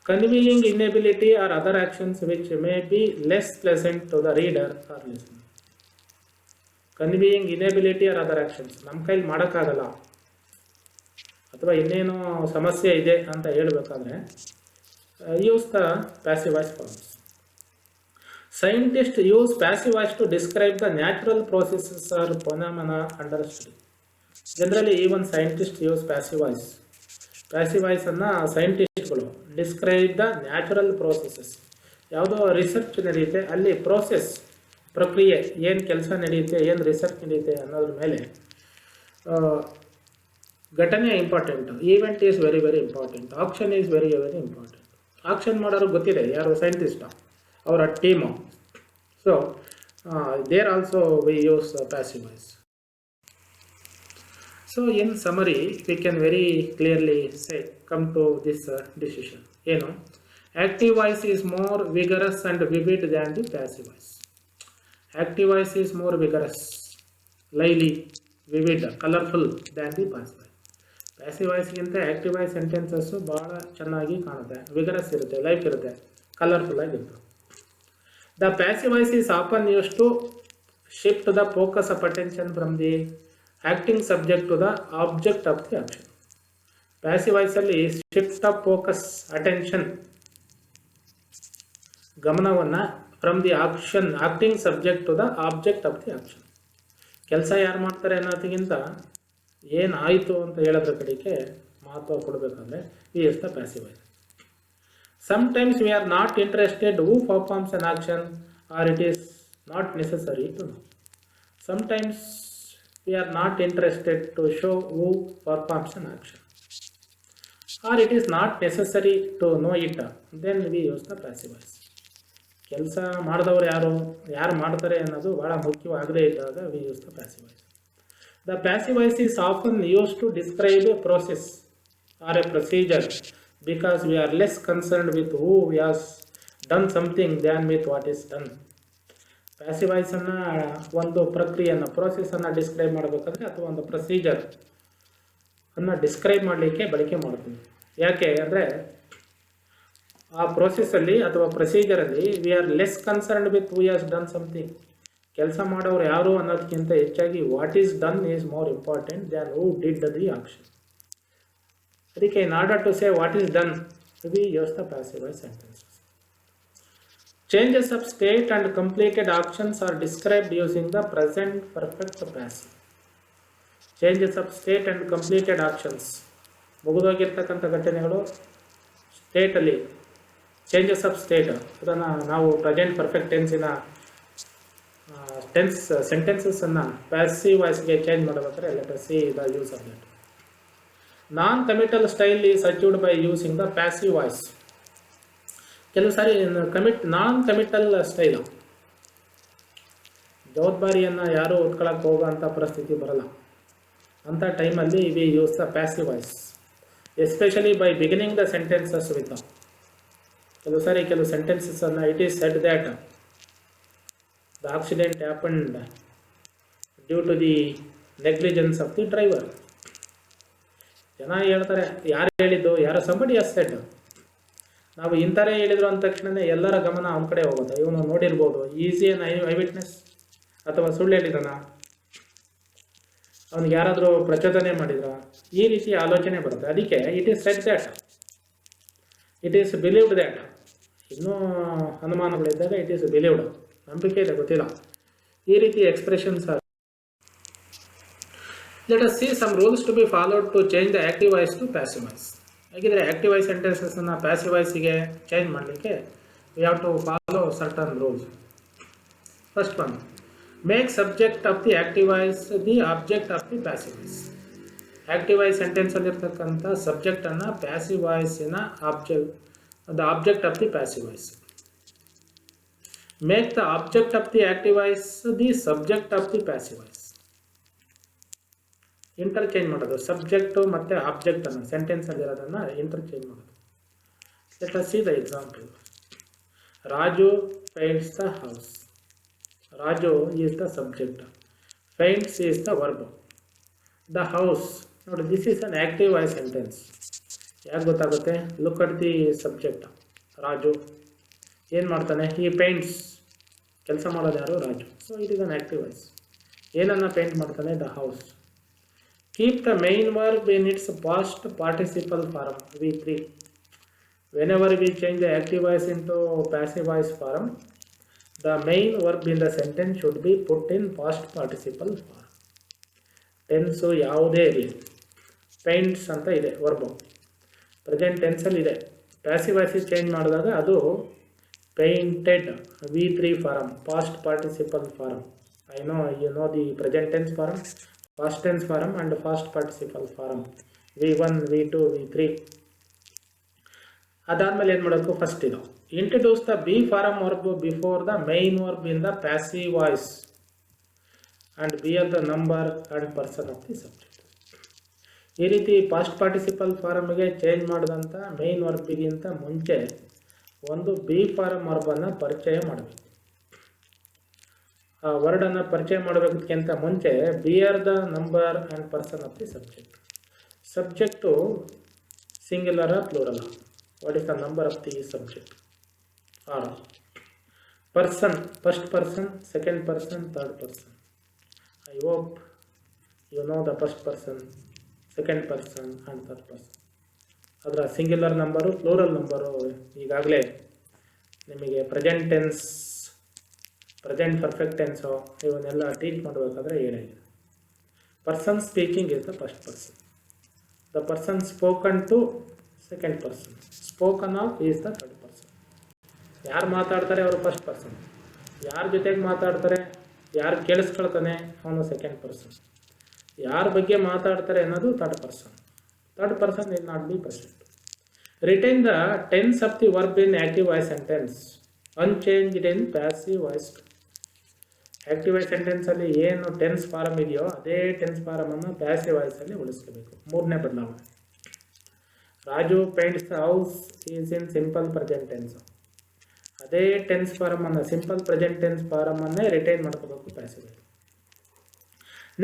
conveying inability or other actions which may be less pleasant to the reader or listener. Conveying inability or other actions, ನಮ್ಮ ಕೈಲಿ ಮಾಡೋಕ್ಕಾಗಲ್ಲ ಅಥವಾ ಇನ್ನೇನೋ ಸಮಸ್ಯೆ ಇದೆ ಅಂತ ಹೇಳಬೇಕಾದ್ರೆ use the passive voice forms. Scientists use passive voice to describe the natural processes or phenomena under study. Generally, even scientists use passive voice. Passive voice ಅನ್ನು ಸೈಂಟಿಸ್ಟ್ಗಳು ಡಿಸ್ಕ್ರೈಬ್ ದ ನ್ಯಾಚುರಲ್ ಪ್ರೋಸೆಸಸ್. ಯಾವುದೋ ರಿಸರ್ಚ್ ನಡೆಯುತ್ತೆ, ಅಲ್ಲಿ process ಪ್ರಕ್ರಿಯೆ ಏನು ಕೆಲಸ ನಡೆಯುತ್ತೆ, ಏನು research ನಡೆಯುತ್ತೆ ಅನ್ನೋದ್ರ ಮೇಲೆ ಘಟನೆ important, event is very very important, action is very very important. Action ಮಾಡೋರು ಗೊತ್ತಿದೆ ಯಾರು ಸೈಂಟಿಸ್ಟ, ಅವರ team. So there also we use passive voice. So in summary we can very clearly say come to this decision. ಏನು? Active voice is more vigorous and vivid than the passive voice. Active voice is more vigorous, lively, vivid, colourful than the passive voice. Passive ವಾಯ್ಸ್ಗಿಂತ active voice sentences ಭಾಳ ಚೆನ್ನಾಗಿ ಕಾಣುತ್ತೆ, vigorous ಇರುತ್ತೆ, life ಇರುತ್ತೆ, colourful ಆಗಿರುತ್ತೆ. The passive voice is often used to shift the focus of attention from the acting subject to the object of the action. Passive voice ಅಲ್ಲಿ shift of focus attention ಗಮನವನ್ನು from the action acting subject to the object of the action. ಕೆಲಸ ಯಾರು ಮಾಡ್ತಾರೆ ಅನ್ನೋದಕ್ಕಿಂತ ಏನಾಯಿತು ಅಂತ ಹೇಳೋದ್ರ ಕಡೆಗೆ ಮಹತ್ವ ಕೊಡಬೇಕಾದ್ರೆ ಈ is the passive voice. Sometimes we are not interested who performs an action, or it is not necessary to know. Sometimes we are not interested to show who performs an action, or it is not necessary to know it. Then we use the passive voice. ಕೆಲಸ ಮಾಡಿದವರು ಯಾರು ಮಾಡ್ತಾರೆ ಅನ್ನೋದು ಭಾಳ ಮುಖ್ಯವಾಗದೇ ಇದ್ದಾಗ we use the passive voice. The passive voice is often used to describe a process or a procedure, because we are less concerned with who has done something than with what is done. Passive ವಾಯ್ಸನ್ನು ಒಂದು ಪ್ರಕ್ರಿಯೆಯನ್ನು, ಪ್ರೋಸೆಸನ್ನು describe ಮಾಡಬೇಕಾದ್ರೆ ಅಥವಾ ಒಂದು procedure ಅನ್ನು describe ಮಾಡಲಿಕ್ಕೆ ಬಳಕೆ ಮಾಡ್ತೀವಿ. ಯಾಕೆ ಅಂದರೆ ಆ ಪ್ರೋಸೆಸ್ಸಲ್ಲಿ ಅಥವಾ ಪ್ರೊಸೀಜರಲ್ಲಿ we are less concerned with who has done something. ಕೆಲಸ ಮಾಡೋರು ಯಾರು ಅನ್ನೋದಕ್ಕಿಂತ ಹೆಚ್ಚಾಗಿ what is done is more important than who did the action. ಅದಕ್ಕೆ in order to say what is done, we use the passive voice sentences. Changes of state and completed actions are described using the present perfect passive. Changes of state and completed actions, ಮುಗಿದೋಗಿರ್ತಕ್ಕಂಥ ಘಟನೆಗಳು ಸ್ಟೇಟಲ್ಲಿ changes of state, ಅದನ್ನು ನಾವು present perfect ಟೆನ್ಸಿನ ಸೆಂಟೆನ್ಸಸ್ಸನ್ನು passive ವಾಯ್ಸ್ಗೆ change ಮಾಡಬೇಕಾದ್ರೆ let us see the use of that. Non-committal style is achieved by using the passive voice. ಕೆಲವು ಸಾರಿ ನಾನ್-ಕಮಿಟಲ್ style, ಜವಾಬ್ದಾರಿಯನ್ನು ಯಾರೂ ಹೊತ್ಕೊಳ್ಳೋಕೆ ಹೋಗೋಂಥ ಪರಿಸ್ಥಿತಿ ಬರಲ್ಲ. ಅಂಥ ಟೈಮಲ್ಲಿ we use the passive voice, especially by beginning the sentences with. ಕೆಲವು ಸೆಂಟೆನ್ಸಸ್ಸನ್ನು it is said that the accident happened due to the negligence of the driver. ಜನ ಹೇಳ್ತಾರೆ, ಯಾರು ಹೇಳಿದ್ದು, ಯಾರೋ ಸಂಬಡಿ ಹ್ಯಾಸ್ ಸೆಡ್. ನಾವು ಇಂಥರೇ ಹೇಳಿದ್ರು ಅಂದ ತಕ್ಷಣವೇ ಎಲ್ಲರ ಗಮನ ಅವನ ಕಡೆ ಹೋಗುತ್ತೆ. ಇವನು ನೋಡಿರ್ಬೋದು, ಈಸಿ ಏನು ಐ ವಿಟ್ನೆಸ್ ಅಥವಾ ಸುಳ್ಳು ಹೇಳಿದಾನ, ಅವನಿಗೆ ಯಾರಾದರೂ ಪ್ರಚೋದನೆ ಮಾಡಿದ್ರ, ಈ ರೀತಿ ಆಲೋಚನೆ ಬರುತ್ತೆ. ಅದಕ್ಕೆ it is said that, it is believed that. ಇನ್ನೂ ಅನುಮಾನಗಳಿದ್ದಾಗ ಇಟ್ ಈಸ್ ಬಿಲೀವ್ಡ್, ನಂಬಿಕೆ ಇದೆ, ಗೊತ್ತಿಲ್ಲ, ಈ ರೀತಿ expressions. Let us see some rules to be followed to change the active voice to passive voice. ಹಾಗಿದ್ರೆ ಆಕ್ಟಿವ್ ವಾಯ್ಸ್ ಸೆಂಟೆನ್ಸಸ್ಸನ್ನು ಪ್ಯಾಸಿವ್ ವಾಯ್ಸಿಗೆ change ಮಾಡಲಿಕ್ಕೆ we have to follow certain rules. First one, make subject of the active voice the object of the passive voice. Active voice ಸೆಂಟೆನ್ಸಲ್ಲಿರ್ತಕ್ಕಂಥ ಸಬ್ಜೆಕ್ಟನ್ನು passive ವಾಯ್ಸಿನ the object of the passive voice. Make the object of the active voice the subject of the passive voice. Interchange ಮಾಡೋದು, subject ಮತ್ತು ಆಬ್ಜೆಕ್ಟನ್ನು ಸೆಂಟೆನ್ಸಲ್ಲಿರೋದನ್ನು interchange ಮಾಡೋದು. Let us see the example. Raju paints the house. Raju is the subject, paints is the verb, the house. ನೋಡಿ, this is an active voice sentence. ಯಾಕೆ ಗೊತ್ತಾಗುತ್ತೆ? Look at the subject. Raju ಏನು ಮಾಡ್ತಾನೆ? ಈ ಪೇಂಟ್ಸ್. ಕೆಲಸ ಮಾಡೋದು ಯಾರು? Raju. So it is an active voice. ಏನನ್ನು ಪೇಂಟ್ ಮಾಡ್ತಾನೆ? The house. Keep the main verb in its past participle form. V3. Whenever we change the active voice into passive voice form, the main verb in the sentence should be put in past participle form. Tense ಯಾವುದೇ ಇರಲಿ, paints ಅಂತ ಇದೆ verb, present ಟೆನ್ಸಲ್ಲಿ ಇದೆ. Passive ವಾಯ್ಸಿಗೆ change ಮಾಡಿದಾಗ ಅದು painted, V3 form, past participle form. I know you know the present tense form, past tense form and past participle form. V1, V2, V3. ಅದಾದಮೇಲೆ ಏನು ಮಾಡಬೇಕು? ಫಸ್ಟ್ ಇದು introduce the be form verb before the main verb in the passive voice and bear the number and person of the subject. ಈ ರೀತಿ past participle ಫಾರಮ್ಗೆ change ಮಾಡಿದಂಥ main ವರ್ಬಿಗಿಂತ ಮುಂಚೆ ಒಂದು ಬಿ ಫಾರಮ್ ವರ್ಬನ್ನು ಪರಿಚಯ ಮಾಡಬೇಕು. ಆ ವರ್ಡನ್ನು ಪರಿಚಯ ಮಾಡಬೇಕಕ್ಕಿಂತ ಮುಂಚೆ bear the number and person of the subject. Subject ಸಿಂಗ್ಯುಲರ ಪ್ಲೂರಲ? What is the number of the subject? Or person, first person, second person, third person. I hope you know the first person, second person and third person. ಅದರ singular number, plural number ಈಗಾಗಲೇ ನಿಮಗೆ present tense, present perfect tense ಇವನ್ನೆಲ್ಲ teach ಮಾಡಬೇಕಾದ್ರೆ ಏನಾಗಿದೆ. Person speaking is the first person. The person spoken to second person. Spoken of is the third person. ಯಾರು ಮಾತಾಡ್ತಾರೆ ಅವರು first person. ಯಾರ ಜೊತೆಗೆ ಮಾತಾಡ್ತಾರೆ, ಯಾರು ಕೇಳಿಸ್ಕೊಳ್ತಾನೆ ಅವನು ಸೆಕೆಂಡ್ ಪರ್ಸನ್. ಯಾರ ಬಗ್ಗೆ ಮಾತಾಡ್ತಾರೆ ಅನ್ನೋದು third person. Third person is not be present. Retain the tense of the verb in active voice sentence unchanged in passive voice. Active voice ಸೆಂಟೆನ್ಸಲ್ಲಿ ಏನು ಟೆನ್ಸ್ ಫಾರಮ್ ಇದೆಯೋ ಅದೇ ಟೆನ್ಸ್ ಫಾರಮನ್ನು ಪ್ಯಾಸಿವ್ ವಾಯ್ಸಲ್ಲಿ ಉಳಿಸ್ಕೋಬೇಕು. ಮೂರನೇ ಬದಲಾವಣೆ. Raju paints the house is in simple present tense. ಅದೇ tense ಫಾರಮನ್ನು, simple present tense ಫಾರಮನ್ನೇ ರಿಟೈನ್ ಮಾಡ್ಕೋಬೇಕು passive.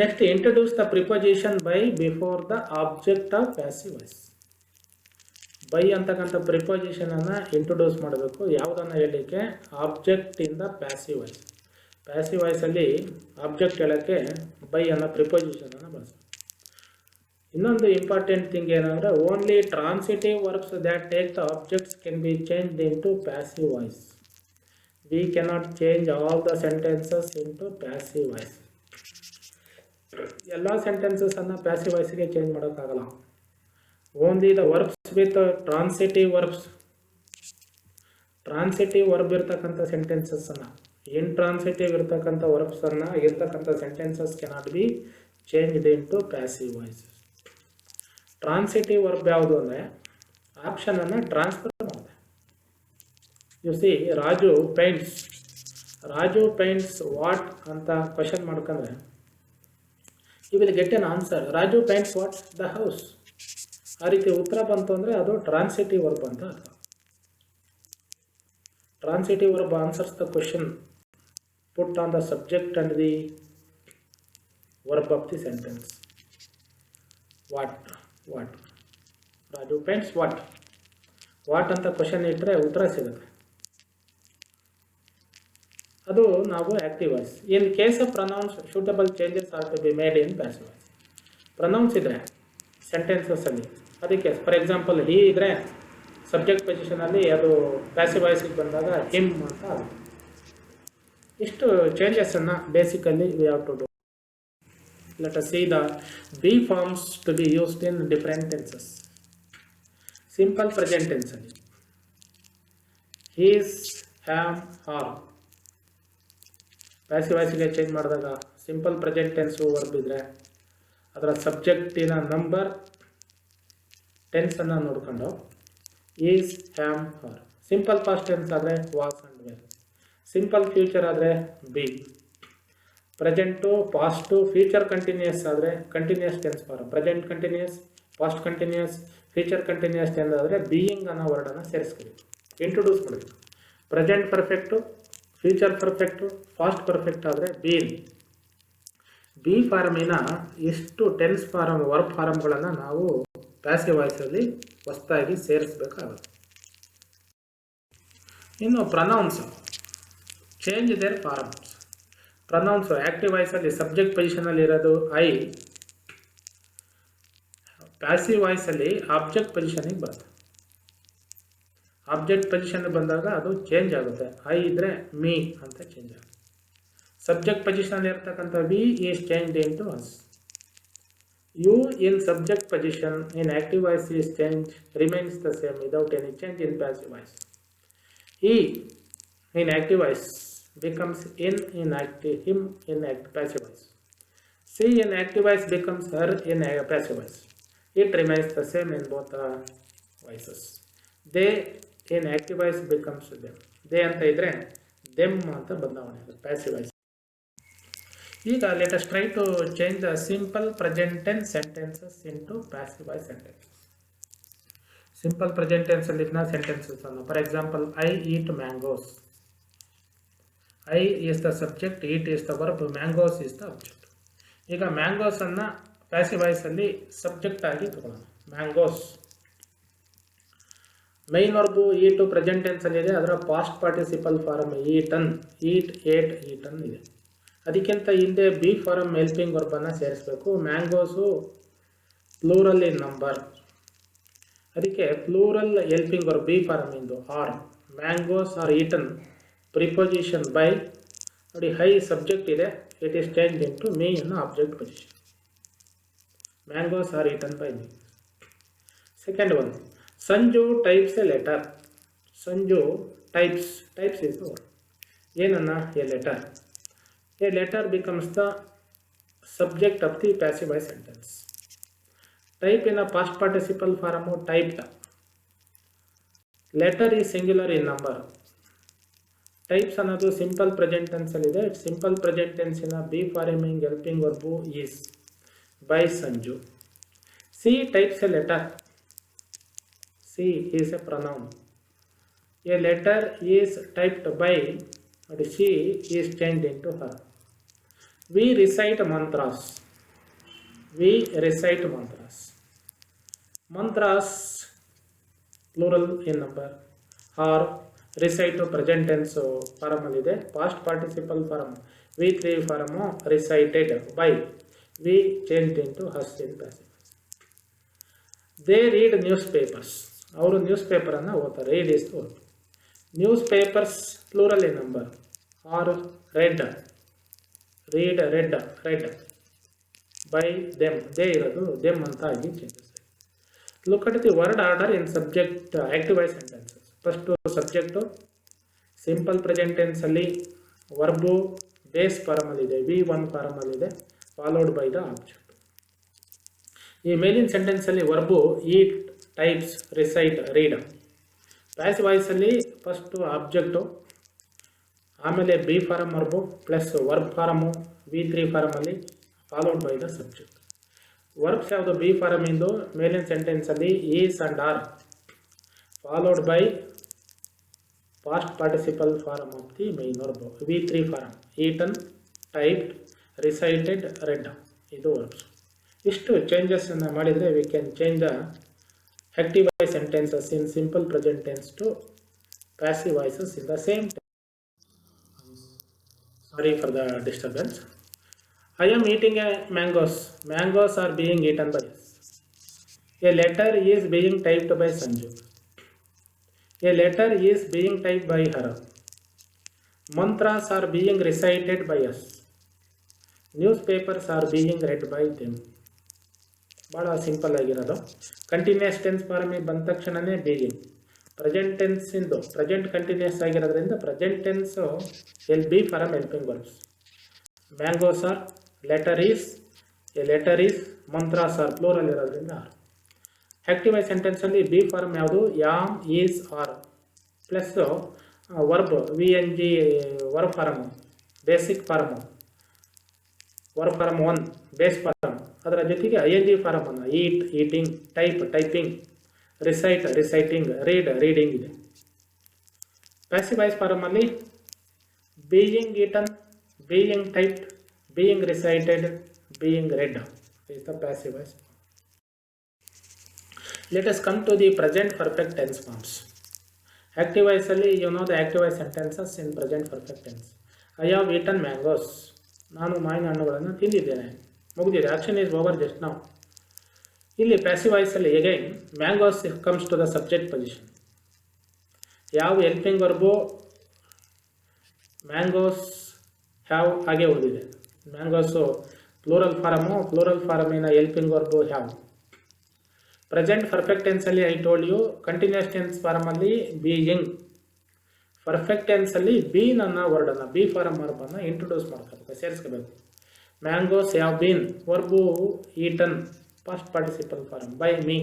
Next, introduce the preposition by before the object of passive voice. By ಅಂತಕ್ಕಂಥ ಪ್ರಿಪೊಸಿಷನನ್ನು ಇಂಟ್ರೊಡ್ಯೂಸ್ ಮಾಡಬೇಕು. ಯಾವುದನ್ನು ಹೇಳಲಿಕ್ಕೆ? Object in the passive voice. Passive ವಾಯ್ಸಲ್ಲಿ ಆಬ್ಜೆಕ್ಟ್ ಹೇಳೋಕ್ಕೆ ಬೈ ಅನ್ನೋ ಪ್ರಿಪೊಸಿಷನನ್ನು ಬಳಸಬೇಕು. ಇನ್ನೊಂದು ಇಂಪಾರ್ಟೆಂಟ್ ಥಿಂಗ್ ಏನಂದರೆ, only transitive verbs that take the objects can be changed into passive voice. We cannot change all the sentences into passive voice. ಎಲ್ಲ ಸೆಂಟೆನ್ಸಸನ್ನು passive ವಾಯ್ಸಿಗೆ ಚೇಂಜ್ ಮಾಡೋಕ್ಕಾಗಲ್ಲ. Only the verbs with transitive verbs, transitive verb ಇರ್ತಕ್ಕಂಥ ಸೆಂಟೆನ್ಸಸ್ಸನ್ನು, intransitive ಇರ್ತಕ್ಕಂಥ ವರ್ಬ್ಸನ್ನು ಇರ್ತಕ್ಕಂಥ sentences cannot be changed into passive voice. Transitive verb ಯಾವುದು ಅಂದರೆ ಆಪ್ಷನನ್ನು ಟ್ರಾನ್ಸ್ಫರ್ ಮಾಡಿದೆ. You see, Raju paints, Raju paints what ಅಂತ ಕ್ವಶನ್ ಮಾಡ್ಕೊಂಡ್ರೆ you will get an answer. Raju paints what? The house. ಆ ರೀತಿ ಉತ್ತರ ಬಂತು ಅಂದರೆ ಅದು ಟ್ರಾನ್ಸಿಟಿವ್ ವರ್ಬ್ ಅಂತ ಅರ್ಥ. Transitive verb answers the question put on the subject and the verb of the sentence. What what Raju paints what. ವಾಟ್ ಅಂತ ಕ್ವಶನ್ ಇಟ್ಟರೆ ಉತ್ತರ ಸಿಗುತ್ತೆ. ಅದು ನಾವು active voice. In case of pronouns suitable changes are to be made in passive voice. Pronouns ಇದ್ದರೆ ಸೆಂಟೆನ್ಸಸ್ಸಲ್ಲಿ ಅದಕ್ಕೆ, ಫಾರ್ ಎಕ್ಸಾಂಪಲ್ ಹೀ ಇದ್ದರೆ ಸಬ್ಜೆಕ್ಟ್ ಪೊಸಿಷನಲ್ಲಿ ಅದು ಪ್ಯಾಸಿವ್ ವಾಯ್ಸಿಗೆ ಬಂದಾಗ ಹಿಮ್ ಅಂತ ಆಗುತ್ತೆ. ಇಷ್ಟು ಚೇಂಜಸನ್ನು basically we have to do. Let us see the be forms to be used in different tenses. Simple present tense ಅಲ್ಲಿ his, am, are. ಪ್ಯಾಸಿವ್ ವಾಯ್ಸಿಗೆ ಚೇಂಜ್ ಮಾಡಿದಾಗ ಸಿಂಪಲ್ ಪ್ರೆಸೆಂಟ್ ಟೆನ್ಸು ವರ್ಬ್ ಇದ್ದರೆ ಅದರ ಸಬ್ಜೆಕ್ಟಿನ ನಂಬರ್, ಟೆನ್ಸನ್ನು ನೋಡಿಕೊಂಡು is, am, are. Simple past tense ಆದರೆ was and were. Simple future ಆದರೆ be. Present, past, future continuous ಆದರೆ continuous tense form. Present continuous, past continuous, future continuous tense ಆದರೆ being ಅನ್ನೋ ವರ್ಡನ್ನು ಸೇರಿಸ್ಕೊಬೇಕು, ಇಂಟ್ರೊಡ್ಯೂಸ್ ಮಾಡಬೇಕು. Present perfect, future perfect, past perfect ಆದರೆ been. Be ಫಾರ್ಮಿನ ಎಷ್ಟು ಟೆನ್ಸ್ ಫಾರಮ್, ವರ್ಬ್ ಫಾರಮ್ಗಳನ್ನು ನಾವು ಪ್ಯಾಸಿವ್ ವಾಯ್ಸಲ್ಲಿ ಹೊಸದಾಗಿ ಸೇರಿಸಬೇಕಾಗುತ್ತೆ. ಇನ್ನು pronouns change their forms. Pronouns active ವಾಯ್ಸಲ್ಲಿ ಸಬ್ಜೆಕ್ಟ್ ಪೊಸಿಷನಲ್ಲಿ ಇರೋದು ಐ, ಪ್ಯಾಸಿವ್ ವಾಯ್ಸಲ್ಲಿ ಆಬ್ಜೆಕ್ಟ್ ಪೊಸಿಷನಿಗೆ ಬರುತ್ತೆ. ಆಬ್ಜೆಕ್ಟ್ ಪೊಸಿಷನ್ ಬಂದಾಗ ಅದು ಚೇಂಜ್ ಆಗುತ್ತೆ. ಐ ಇದ್ದರೆ ಮೀ ಅಂತ ಚೇಂಜ್ ಆಗುತ್ತೆ. ಸಬ್ಜೆಕ್ಟ್ ಪೊಸಿಷನಲ್ಲಿ ಇರ್ತಕ್ಕಂಥ we is change into us. You in subject position in active voice is change remains the same without any change in passive voice. ಈ in active voice becomes in active him in passive voice. She in active voice becomes her in passive voice. It remains the same in both voices. They in active voice becomes them. They ಅಂತ ಇದ್ರೆ them ಅಂತ ಬದಲಾವಣೆ ಆಗುತ್ತೆ passive voice. ಈಗ let us try to change the simple present tense sentences into passive voice sentences. Simple present tense ಅಲ್ಲಿನ sentences ಅನ್ನು, for example, I eat mangoes. I is the subject, eat is the verb, mangoes is the object. ಈಗ mangoes ಅನ್ನ passive voice ಅಲ್ಲಿ subject ಆಗಿ ತಗೊಳ್ಳೋಣ. Mangoes main verb eat present tense ಅಲ್ಲಿ ಇದೆ, ಅದರ past participle form eaten, eat, ate, eaten ಇದೆ. ಅದಕ್ಕಿಂತ ಹಿಂದೆ ಬಿ ಫಾರಮ್ ಹೆಲ್ಪಿಂಗ್ ವರ್ಬ್ ಅನ್ನ ಸೇರಿಸಬೇಕು. ಮ್ಯಾಂಗೋಸು ಪ್ಲೂರಲ್ ಇನ್ ನಂಬರ್, ಅದಕ್ಕೆ plural helping verb be form ಇಂದು are. Mangoes are eaten, preposition by. ನೋಡಿ ಹೈ ಸಬ್ಜೆಕ್ಟ್ ಇದೆ, it is change into me ಅನ್ನೋ object position. Mangoes are eaten by me. Second one, Sanju types a letter. Sanju types is word. ಏನನ್ನ? A letter. A letter becomes the subject of the passive voice sentence. Type in past participle form typed. Letter ಈ singular in number. Types ಅನ್ನೋದು simple present tense ಅಲ್ಲಿದೆ. Simple present ಟೆನ್ಸಿನ be ಫಾರ್ಮಿಂಗ್ helping verb is by Sanju. She types a letter. She is a pronoun. A letter is typed by, ನೋಡಿ she is changed in to her. We recite mantras. We recite mantras. Mantras plural in number. Are recite present tense form ಅಲ್ಲಿದೆ. Past participle form V3 form recited by. We change into us in passive. They read newspapers. ಅವರು ನ್ಯೂಸ್ ಪೇಪರನ್ನು ಓದ್ತಾರೆ. Read is verb. Newspapers plural in number. Are read. Read read, read by them. They ಇರೋದು them ಅಂತ ಆಗಿ changes. Look at the word order in subject active voice sentences. First subject simple present tense ಅಲ್ಲಿ verb base ಫಾರಮಲ್ಲಿದೆ, V1 ಫಾರಮಲ್ಲಿದೆ, followed by the object. ಈ ಮೇಲಿನ ಸೆಂಟೆನ್ಸಲ್ಲಿ verb eat, types, recite, read. Passive ವಾಯ್ಸಲ್ಲಿ ಫಸ್ಟು ಆಬ್ಜೆಕ್ಟು, ಆಮೇಲೆ be form verb plus verb form V3 ಫಾರಮಲ್ಲಿ, followed by the subject. Verbs ಯಾವುದು? ಬಿ ಫಾರಮ್ ಇಂದು ಮೇಲಿನ ಸೆಂಟೆನ್ಸಲ್ಲಿ is and are, followed by past participle form of the main verb V3 form. Eaten, typed, recited, read. ಇದು verbs. ಇಷ್ಟು ಚೇಂಜಸ್ಸನ್ನು ಮಾಡಿದರೆ we can change the active voice sentences in simple present tense to passive voices in the same time. Sorry for the disturbance. I am eating a mangoes. Mangoes are being eaten by us. A letter is being typed by Sanju. A letter is being typed by her. Mantras are being recited by us. Newspapers are being read by them. ಭಾಳ simple ಆಗಿರೋದು. Continuous tense ಫಾರ್ಮಿಗೆ ಬಂದ ತಕ್ಷಣವೇ being. Present ಟೆನ್ಸಿಂದು present continuous ಆಗಿರೋದ್ರಿಂದ present tense ಎಲ್ be form helping verbs. Mangoes are, letter is, a letter is, mantras are plural ಇರೋದ್ರಿಂದ are. Active voice ಸೆಂಟೆನ್ಸಲ್ಲಿ ಬಿ ಫಾರ್ಮ್ ಯಾವುದು? Am, is, are plus verb VNG verb form, basic form, verb form 1 base form. ಅದರ ಜೊತೆಗೆ ING ಫಾರಮನ್ನು eat, eating, type, typing, recite, reciting, read, reading ಇದೆ. Passive voice ಫಾರಮಲ್ಲಿ being eaten, being typed, being recited, being read is the passive voice. Let us come to the present perfect tense forms. Active voice ಅಲ್ಲಿ you know the active voice sentences in present perfect tense. I have eaten mangoes. ನಾನು ಮಾವಿನ ಹಣ್ಣುಗಳನ್ನು ತಿಂದಿದ್ದೇನೆ. ಮುಗಿದಿದೆ. Action is over just now. ಇಲ್ಲಿ passive voice ಅಲ್ಲಿ again mangoes comes to the subject position. ಯಾವ helping verb mangoes have ಹಾಗೆ ಉಳಿದಿದೆ. ಮ್ಯಾಂಗೋಸು ಪ್ಲೂರಲ್ ಫಾರಮಿನ helping verb have. Present perfect ಟೆನ್ಸಲ್ಲಿ I told you continuous tense ಫಾರಮಲ್ಲಿ ಬೀಯಿಂಗ್. ಪರ್ಫೆಕ್ಟ್ ಟೆನ್ಸಲ್ಲಿ been ಅನ್ನೋ ವರ್ಡನ್ನು ಬಿ ಫಾರಮ್ ವರ್ಬನ್ನು ಇಂಟ್ರೊಡ್ಯೂಸ್ ಮಾಡ್ಕೋಬೇಕು, ಸೇರಿಸ್ಕೋಬೇಕು. Mangoes have been verb eaten past participle form by me.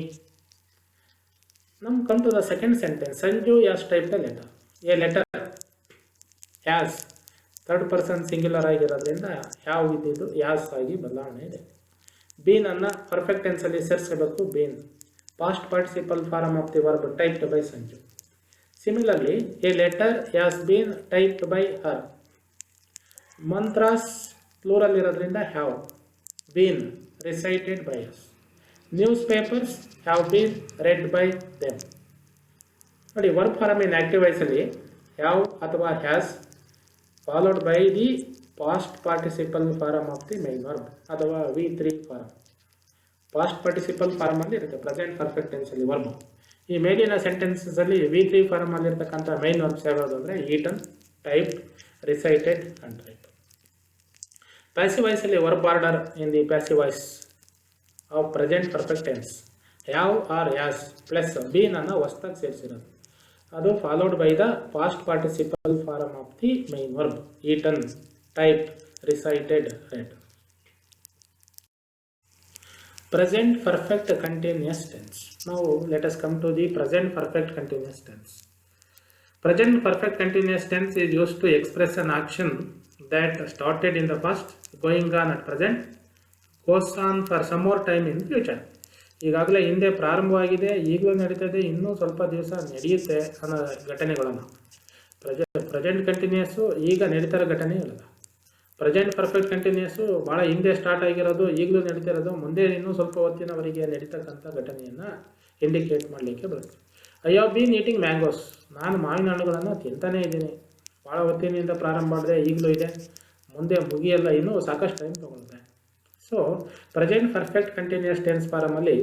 Now come to the second sentence. Sanju has type the letter. A letter has third person singular ಆಗಿರೋದ್ರಿಂದ have ಇದ್ದಿದ್ದು has ಆಗಿ ಬದಲಾವಣೆ ಇದೆ. Been ಅನ್ನ perfect ಟೆನ್ಸಲ್ಲಿ ಸೇರಿಸಬೇಕು. Been past participle form of the verb typed by Sanju. Similarly a letter has been typed by her. Mantras plural ಇರೋದ್ರಿಂದ have been recited by us. Newspapers have been read by them. ನೋಡಿ, verb form in active ವಾಯ್ಸಲ್ಲಿ have ಅಥವಾ has followed by the past participle form of the main verb ಅಥವಾ V3 form. Past participle ಫಾರಮಲ್ಲಿ ಇರುತ್ತೆ present perfect ಟೆನ್ಸಲ್ಲಿ verb. ಈ ಮೇಲಿನ ಸೆಂಟೆನ್ಸಲ್ಲಿ V3 ಫಾರಮಲ್ಲಿ ಇರ್ತಕ್ಕಂಥ main verbs ಯಾವುದು ಅಂದರೆ eaten, typed, recited and write. Passive ವಾಯ್ಸಲ್ಲಿ verb order in the passive voice of present perfect tense have or has plus been ಅನ್ನು ಹೊಸದಾಗಿ ಸೇರಿಸಿರೋದು. ಅದು followed by the past participle form of the main verb eaten, typed, recited, read. Present perfect continuous tense. Now let us come to the present perfect continuous tense. Present perfect continuous tense is used to express an action that started in the past, going on at present, goes on for some more time in future. ಈಗಾಗಲೇ ಹಿಂದೆ ಪ್ರಾರಂಭವಾಗಿದೆ, ಈಗಲೂ ನಡೀತದೆ, ಇನ್ನೂ ಸ್ವಲ್ಪ ದಿವಸ ನಡೆಯುತ್ತೆ ಅನ್ನೋ ಘಟನೆಗಳನ್ನು ಪ್ರೆಸೆಂಟ್ ಕಂಟಿನ್ಯೂಸು ಈಗ ನಡೀತಿರೋ ಘಟನೆ ಅಲ್ಲ. ಪ್ರೆಸೆಂಟ್ ಪರ್ಫೆಕ್ಟ್ ಕಂಟಿನ್ಯೂಸು ಭಾಳ ಹಿಂದೆ ಸ್ಟಾರ್ಟ್ ಆಗಿರೋದು, ಈಗಲೂ ನಡೀತಿರೋದು, ಮುಂದೆ ಇನ್ನೂ ಸ್ವಲ್ಪ ಹೊತ್ತಿನವರೆಗೆ ನಡೀತಕ್ಕಂಥ ಘಟನೆಯನ್ನು ಇಂಡಿಕೇಟ್ ಮಾಡಲಿಕ್ಕೆ ಬರುತ್ತೆ. I have been eating mangoes. ನಾನು ಮಾವಿನ ಹಣ್ಣುಗಳನ್ನು ತಿಂತಾನೇ ಇದ್ದೀನಿ. ಭಾಳ ಹೊತ್ತಿನಿಂದ ಪ್ರಾರಂಭ ಮಾಡಿದೆ, ಈಗಲೂ ಇದೆ, ಮುಂದೆ ಮುಗಿಯಲ್ಲ, ಇನ್ನೂ ಸಾಕಷ್ಟು ಟೈಮ್ ತೊಗೊಳುತ್ತೆ. So present perfect continuous tense ಫಾರಮಲ್ಲಿ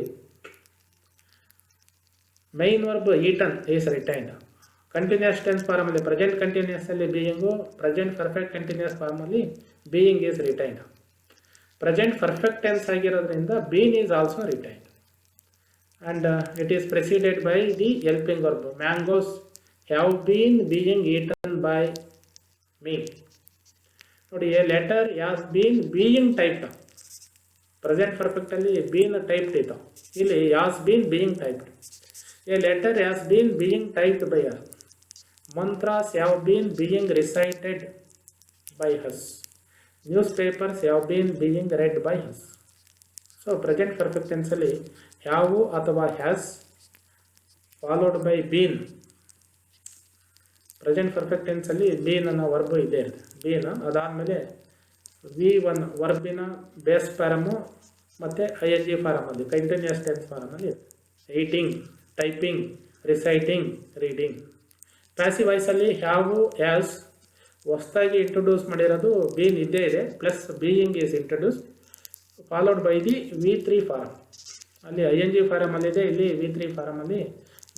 main verb eaten is retained. Continuous tense ಫಾರಮಲ್ಲಿ ಪ್ರೆಸೆಂಟ್ ಕಂಟಿನ್ಯೂಸಲ್ಲಿ ಬೀಯಿಂಗು, ಪ್ರೆಸೆಂಟ್ ಪರ್ಫೆಕ್ಟ್ ಕಂಟಿನ್ಯೂಸ್ ಫಾರಮಲ್ಲಿ being is retained. Present perfect tense ಆಗಿರೋದ್ರಿಂದ been is also retained and it is preceded by the helping verb. Mangoes have been being eaten by me. ನೋಡಿ, a letter has been being typed. ಪ್ರೆಸೆಂಟ್ ಪರ್ಫೆಕ್ಟಲ್ಲಿ been typed ಇತ್ತು, ಇಲ್ಲಿ has been being typed. A letter has been being typed by Har. Mantras have been being recited by us. Newspapers have been being read by us. So present perfect tense ಅಲ್ಲಿ have ಅಥವಾ has followed by been. Present perfect tense ಅಲ್ಲಿ been ಅನ್ನೋ verb ಇದೇ ಇರುತ್ತೆ. Been ಅದಾದಮೇಲೆ V1 ವರ್ಬಿನ base form ಮತ್ತು ING ಫಾರಮಲ್ಲಿ ಕಂಟಿನ್ಯೂಸ್ ಟೆನ್ಸ್ ಫಾರಮಲ್ಲಿ eating, typing, reciting, reading. Passive ವಾಯ್ಸಲ್ಲಿ ಹ್ಯಾವ್, ಹ್ಯಾಸ್ ಹೊಸದಾಗಿ ಇಂಟ್ರೊಡ್ಯೂಸ್ ಮಾಡಿರೋದು ಬೀನ್ ಇದ್ದೇ ಇದೆ, plus being is introduce followed by the V3 form. ಅಲ್ಲಿ ING ಫಾರಮಲ್ಲಿದೆ, ಇಲ್ಲಿ V3 ಫಾರಮಲ್ಲಿ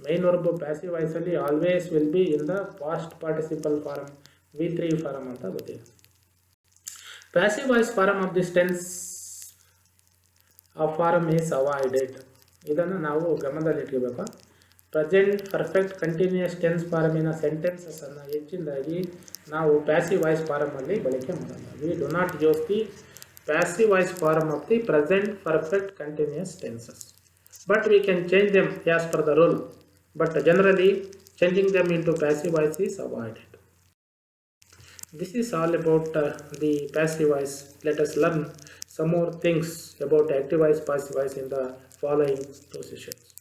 ಮೈನ್ ವರ್ಬ್ ಪ್ಯಾಸಿವ್ ವಾಯ್ಸಲ್ಲಿ always will be in the past participle form V3 form ಅಂತ ಗೊತ್ತಿದೆ. Passive voice form of this tense ಆ ಫಾರಮ್ ಈಸ್ ಅವಾಯ್ಡೆಡ್. ಇದನ್ನು ನಾವು ಗಮನದಲ್ಲಿಟ್ಕೋಬೇಕು. ಪ್ರೆಸೆಂಟ್ ಪರ್ಫೆಕ್ಟ್ ಕಂಟಿನ್ಯೂಸ್ ಟೆನ್ಸ್ ಫಾರಮಿನ ಸೆಂಟೆನ್ಸಸನ್ನು ಹೆಚ್ಚಿನದಾಗಿ ನಾವು ಪ್ಯಾಸಿವ್ ವಾಯ್ಸ್ ಫಾರಮಲ್ಲಿ ಬಳಕೆ ಮಾಡೋಣ. We do not use the passive voice form of the present perfect continuous tenses, but we can change them as per the rule, but generally changing them into passive voice is avoided. This is all about the passive voice. Let us learn some more things about active voice, passive voice in the following two sessions.